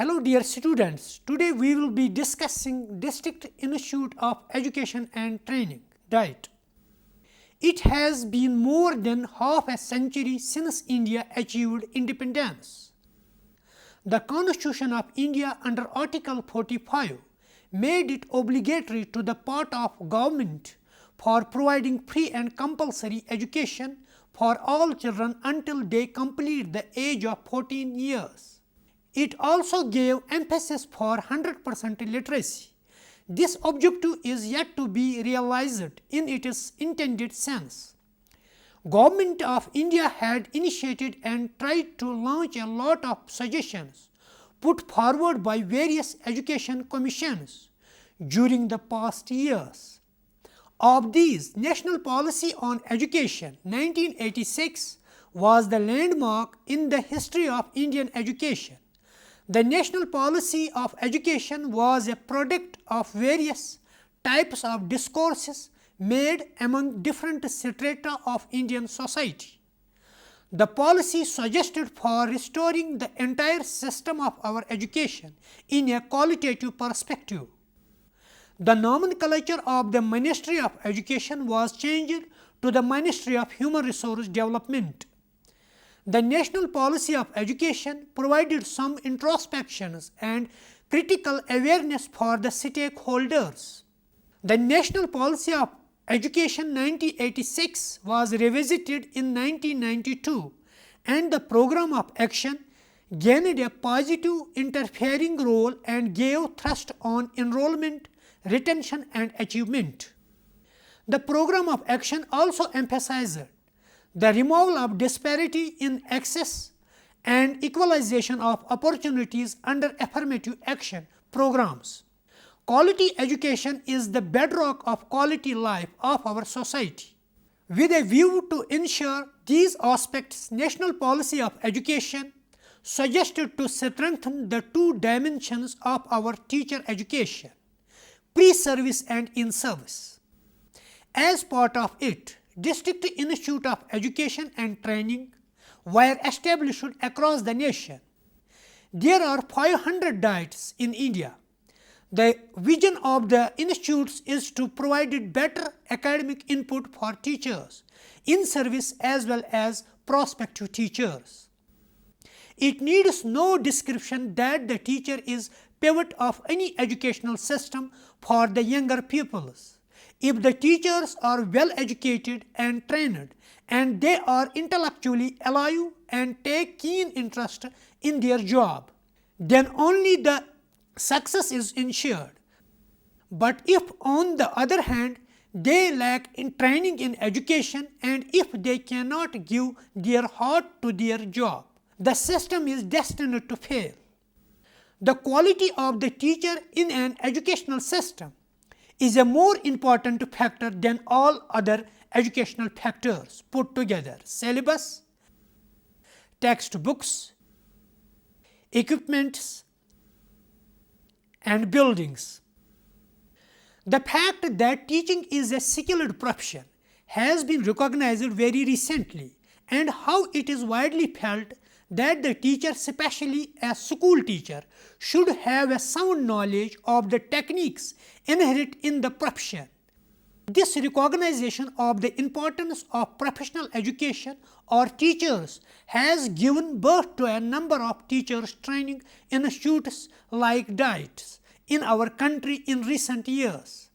Hello dear students, today we will be discussing District Institute of Education and Training, DIET. It has been more than half a century since India achieved independence. The Constitution of India under Article 45 made it obligatory to the part of government for providing free and compulsory education for all children until they complete the age of 14 years. It also gave emphasis for 100% literacy. This objective is yet to be realized in its intended sense. Government of India had initiated and tried to launch a lot of suggestions put forward by various education commissions during the past years. Of these, National Policy on Education 1986 was the landmark in the history of Indian education. The National Policy of Education was a product of various types of discourses made among different strata of Indian society. The policy suggested for restoring the entire system of our education in a qualitative perspective. The nomenclature of the Ministry of Education was changed to the Ministry of Human Resource Development. The National Policy of Education provided some introspections and critical awareness for the stakeholders. The National Policy of Education 1986 was revisited in 1992 and the program of action gained a positive interfering role and gave thrust on enrollment, retention and achievement. The program of action also emphasized the removal of disparity in access and equalization of opportunities under affirmative action programs. Quality education is the bedrock of quality life of our society. With a view to ensure these aspects, National Policy of Education suggested to strengthen the two dimensions of our teacher education, pre-service and in-service. As part of it, District Institute of Education and Training were established across the nation. There are 500 DIETs in India. The vision of the institutes is to provide better academic input for teachers in service as well as prospective teachers. It needs no description that the teacher is pivot of any educational system for the younger pupils. If the teachers are well educated and trained and they are intellectually alive and take keen interest in their job, then only the success is ensured. But if on the other hand they lack in training in education and if they cannot give their heart to their job, the system is destined to fail. The quality of the teacher in an educational system is a more important factor than all other educational factors put together: syllabus, textbooks, equipments and buildings. The fact that teaching is a skilled profession has been recognized very recently, and how it is widely felt that the teacher, especially a school teacher, should have a sound knowledge of the techniques inherent in the profession. This recognition of the importance of professional education or teachers has given birth to a number of teachers training institutes like DIETs in our country in recent years.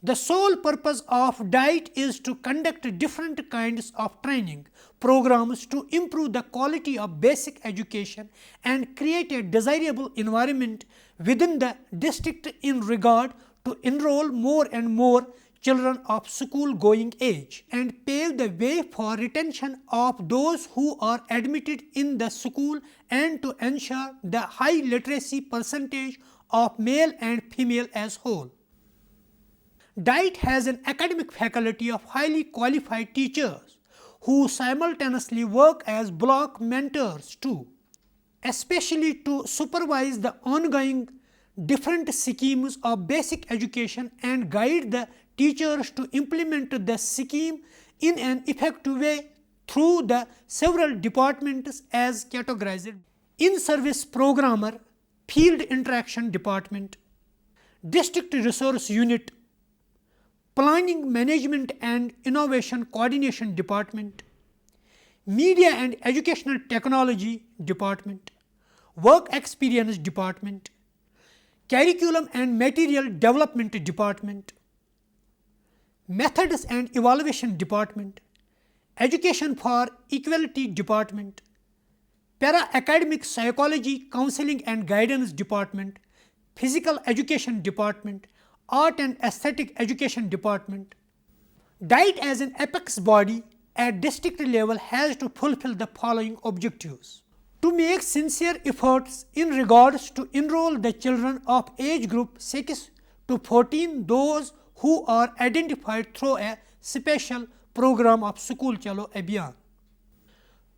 The sole purpose of DIET is to conduct different kinds of training programs to improve the quality of basic education and create a desirable environment within the district in regard to enroll more and more children of school going age and pave the way for retention of those who are admitted in the school and to ensure the high literacy percentage of male and female as whole. DIET has an academic faculty of highly qualified teachers who simultaneously work as block mentors too, especially to supervise the ongoing different schemes of basic education and guide the teachers to implement the scheme in an effective way through the several departments as categorized. In-service programmer Field Interaction Department, District Resource Unit, Planning, Management and Innovation Coordination Department, Media and Educational Technology Department, Work Experience Department, Curriculum and Material Development Department, Methods and Evaluation Department, Education for Equality Department, Para-Academic Psychology Counseling and Guidance Department, Physical Education Department, Art and Aesthetic Education Department. DIET as an apex body at district level has to fulfill the following objectives: to make sincere efforts in regards to enroll the children of age group 6 to 14, those who are identified through a special program of School Chalo Abhiyan;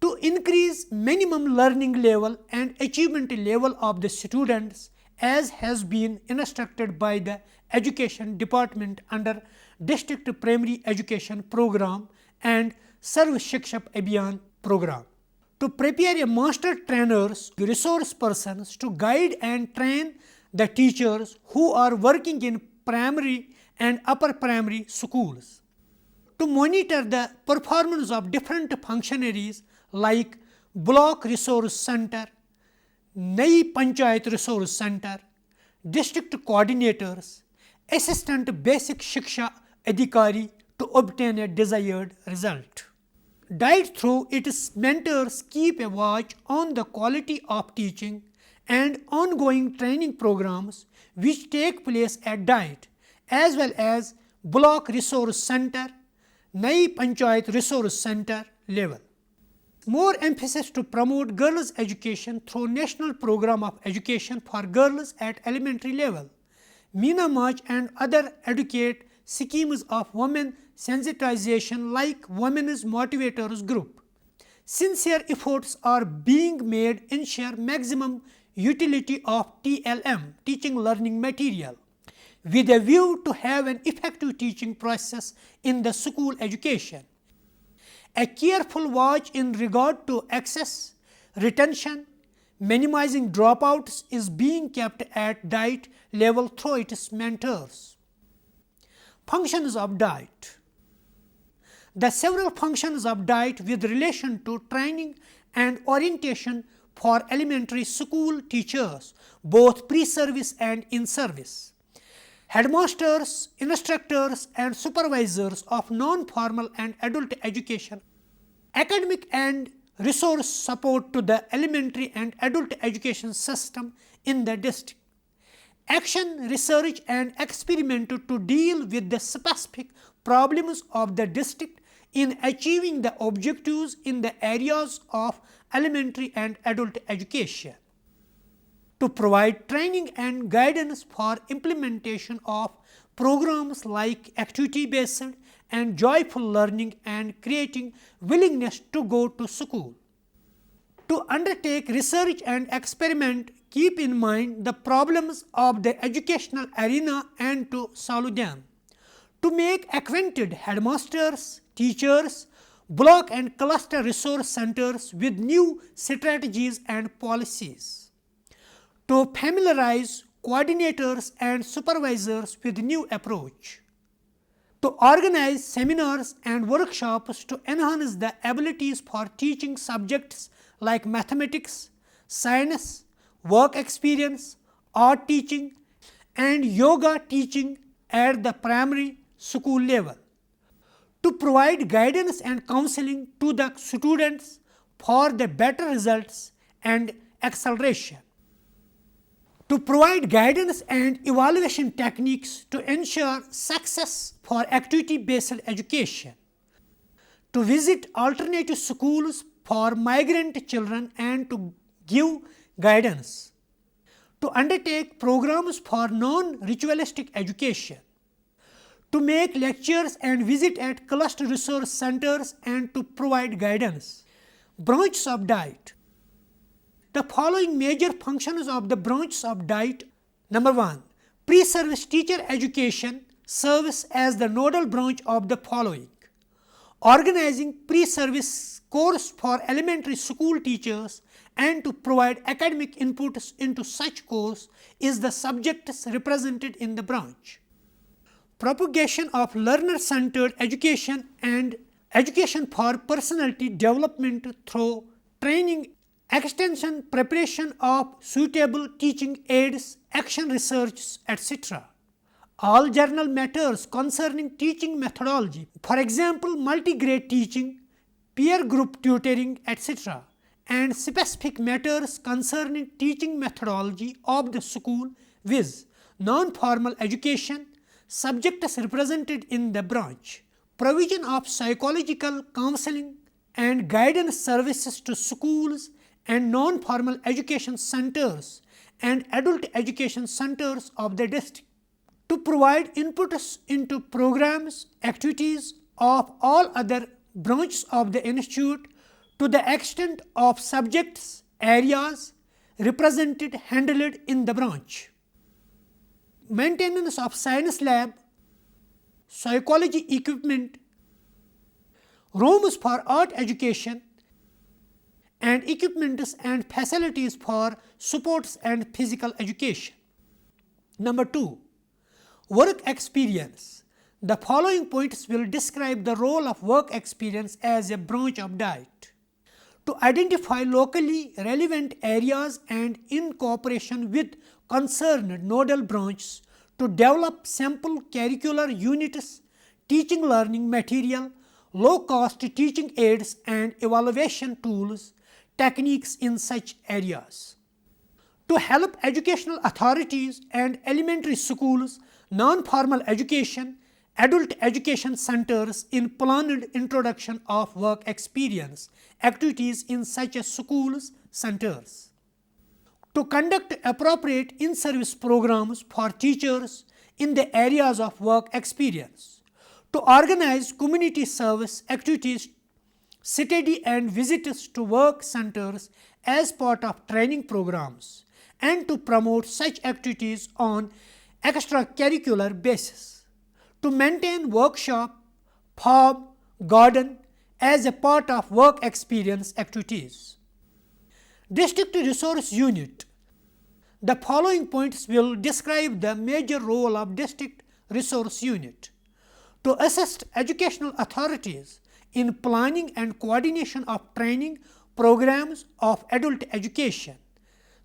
to increase minimum learning level and achievement level of the students as has been instructed by the Education Department under District Primary Education Program and Sarv Shiksha Abhiyan program; to prepare a master trainers, resource persons to guide and train the teachers who are working in primary and upper primary schools; to monitor the performance of different functionaries like Block Resource Center, Nai Panchayat Resource Center, District Coordinators, Assistant Basic Shiksha Adhikari to obtain a desired result. DIET through its mentors keep a watch on the quality of teaching and ongoing training programs which take place at DIET as well as Block Resource Center, Nai Panchayat Resource Center level. More emphasis to promote girls' education through National Program of Education for Girls at Elementary Level, Meena March and other educate schemes of women sensitization like Women's Motivators Group. Sincere efforts are being made ensure maximum utility of TLM, teaching learning material, with a view to have an effective teaching process in the school education. A careful watch in regard to access, retention, minimizing dropouts is being kept at DIET level through its mentors. Functions of DIET. The several functions of DIET with relation to training and orientation for elementary school teachers, both pre-service and in-service. Headmasters, instructors and supervisors of non-formal and adult education, academic and resource support to the elementary and adult education system in the district. Action, research and experiment to deal with the specific problems of the district in achieving the objectives in the areas of elementary and adult education. To provide training and guidance for implementation of programs like activity-based and joyful learning and creating willingness to go to school. To undertake research and experiment, keep in mind the problems of the educational arena and to solve them. To make acquainted headmasters, teachers, block and cluster resource centers with new strategies and policies. To familiarize coordinators and supervisors with new approach. To organize seminars and workshops to enhance the abilities for teaching subjects like mathematics, science, work experience, art teaching and yoga teaching at the primary school level. To provide guidance and counseling to the students for the better results and acceleration. To provide guidance and evaluation techniques to ensure success for activity-based education. To visit alternative schools for migrant children and to give guidance. To undertake programs for non-ritualistic education. To make lectures and visit at cluster resource centers and to provide guidance. Branches of DIET. The following major functions of the branches of DIET. Number 1. Pre-service teacher education serves as the nodal branch of the following: organizing pre-service course for elementary school teachers and to provide academic inputs into such course is the subjects represented in the branch. Propagation of learner-centered education and education for personality development through training, extension, preparation of suitable teaching aids, action research, etc. All journal matters concerning teaching methodology, for example, multigrade teaching, peer group tutoring, etc., and specific matters concerning teaching methodology of the school, viz. Non-formal education, subjects represented in the branch, provision of psychological counseling and guidance services to schools and non-formal education centers and adult education centers of the district, to provide inputs into programs, activities of all other branches of the institute to the extent of subjects, areas represented handled in the branch. Maintenance of science lab, psychology equipment, rooms for art education, and equipments and facilities for sports and physical education. Number 2. Work experience. The following points will describe the role of work experience as a branch of DIET. To identify locally relevant areas and in cooperation with concerned nodal branches to develop sample curricular units, teaching learning material, low-cost teaching aids and evaluation tools, techniques in such areas. To help educational authorities and elementary schools, non-formal education, adult education centers in planned introduction of work experience activities in such as schools, centers. To conduct appropriate in-service programs for teachers in the areas of work experience. To organize community service activities, study and visits to work centers as part of training programs, and to promote such activities on extracurricular basis. To maintain workshop, farm, garden as a part of work experience activities. District Resource Unit. The following points will describe the major role of District Resource Unit. To assist educational authorities in planning and coordination of training programs of adult education,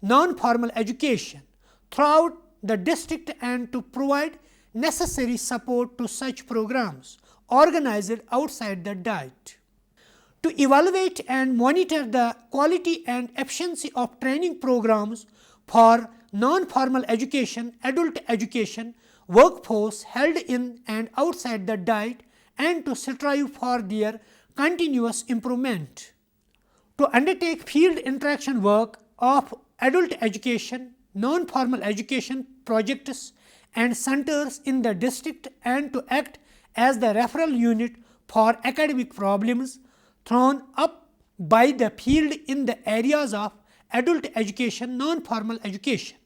non-formal education throughout the district and to provide necessary support to such programs organized outside the DIET. To evaluate and monitor the quality and efficiency of training programs for non-formal education, adult education, workforce held in and outside the DIET and to strive for their continuous improvement. To undertake field interaction work of adult education, non-formal education projects and centers in the district and to act as the referral unit for academic problems thrown up by the field in the areas of adult education, non-formal education.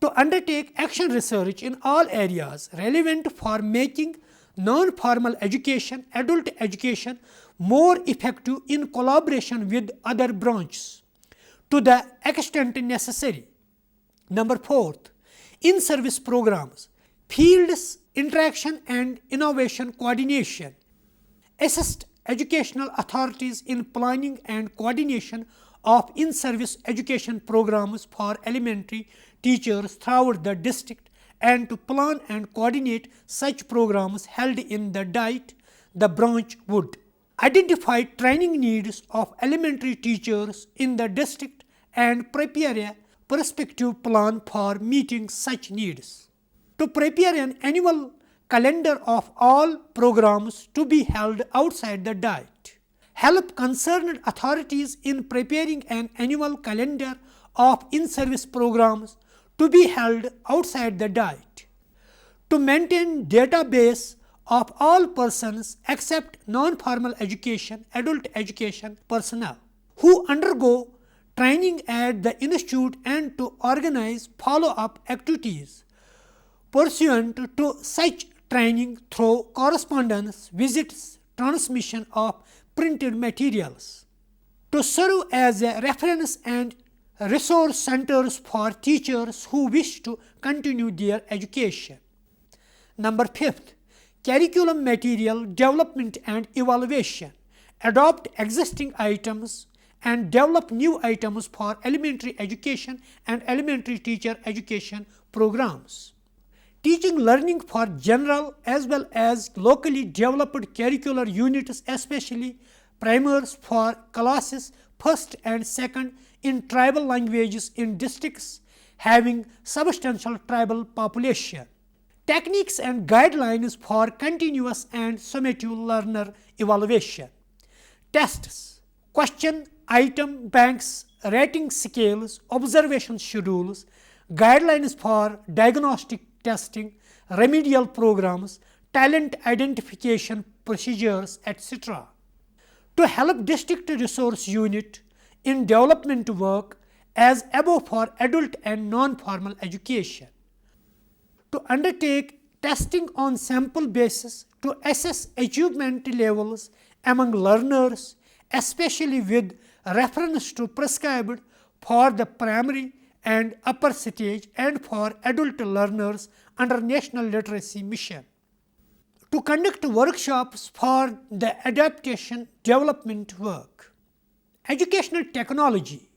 To undertake action research in all areas relevant for making non-formal education, adult education more effective in collaboration with other branches to the extent necessary. Number 4, in-service programs, fields, interaction and innovation coordination, assist educational authorities in planning and coordination of in-service education programs for elementary teachers throughout the district and to plan and coordinate such programs held in the DIET, the branch would identify training needs of elementary teachers in the district and prepare a prospective plan for meeting such needs. To prepare an annual calendar of all programs to be held outside the DIET. Help concerned authorities in preparing an annual calendar of in-service programs to be held outside the DIET. To maintain database of all persons except non-formal education, adult education personnel who undergo training at the institute and to organize follow-up activities pursuant to such training through correspondence, visits, transmission of printed materials. To serve as a reference and resource centers for teachers who wish to continue their education. Number 5th, curriculum material development and evaluation. Adopt existing items and develop new items for elementary education and elementary teacher education programs. Teaching learning for general as well as locally developed curricular units, especially primers for classes 1st and 2nd in tribal languages in districts having substantial tribal population. Techniques and guidelines for continuous and summative learner evaluation. Tests, question item banks, rating scales, observation schedules, guidelines for diagnostic testing, remedial programs, talent identification procedures, etc. To help district resource unit in development work as above for adult and non-formal education. To undertake testing on sample basis to assess achievement levels among learners, especially with reference to prescribed for the primary and upper stage and for adult learners under National Literacy Mission. To conduct workshops for the adaptation development work. Educational technology.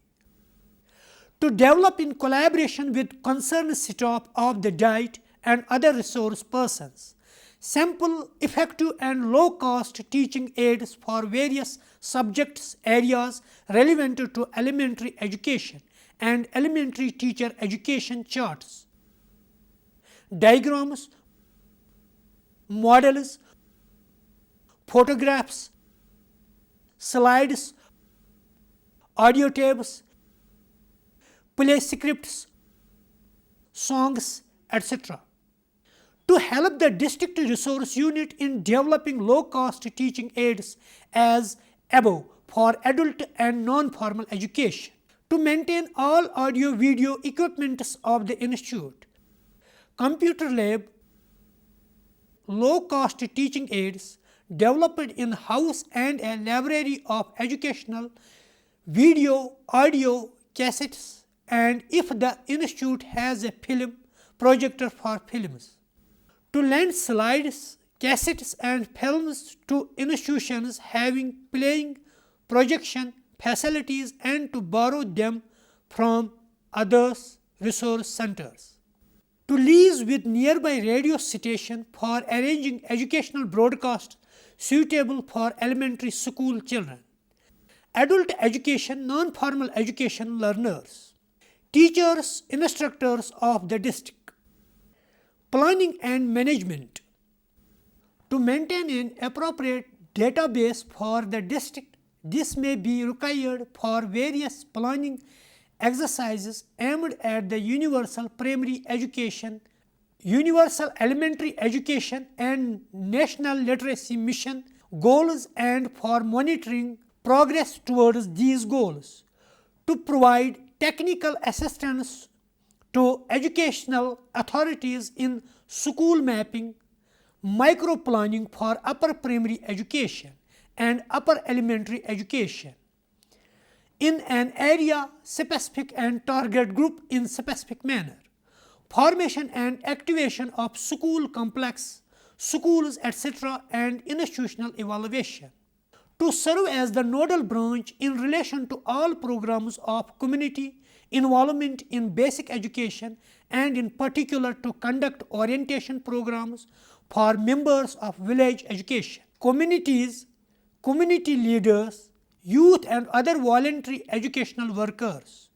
To develop in collaboration with concerned staff of the DIET and other resource persons, simple, effective and low cost teaching aids for various subjects areas relevant to elementary education and elementary teacher education charts, diagrams, models, photographs, slides, audio tapes, play scripts, songs, etc. To help the district resource unit in developing low-cost teaching aids as above for adult and non-formal education. To maintain all audio-video equipments of the institute. Computer lab, low-cost teaching aids developed in-house and a library of educational video, audio, cassettes, and if the institute has a film, projector for films. To lend slides, cassettes and films to institutions having playing, projection facilities and to borrow them from others resource centers. To lease with nearby radio station for arranging educational broadcasts suitable for elementary school children. Adult education, non-formal education learners. Teachers, instructors of the district. Planning and management. To maintain an appropriate database for the district, this may be required for various planning exercises aimed at the universal primary education, universal elementary education and national literacy mission goals and for monitoring progress towards these goals. To provide technical assistance to educational authorities in school mapping, micro-planning for upper primary education and upper elementary education in an area specific and target group in specific manner, formation and activation of school complex, schools, etc. and institutional evaluation. To serve as the nodal branch in relation to all programs of community involvement in basic education and in particular to conduct orientation programs for members of village education, communities, community leaders, youth and other voluntary educational workers.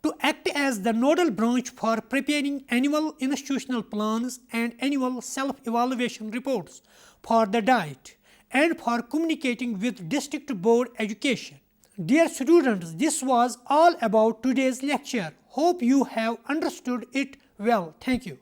To act as the nodal branch for preparing annual institutional plans and annual self-evaluation reports for the DIET and for communicating with district board education. Dear students, this was all about today's lecture. Hope you have understood it well. Thank you.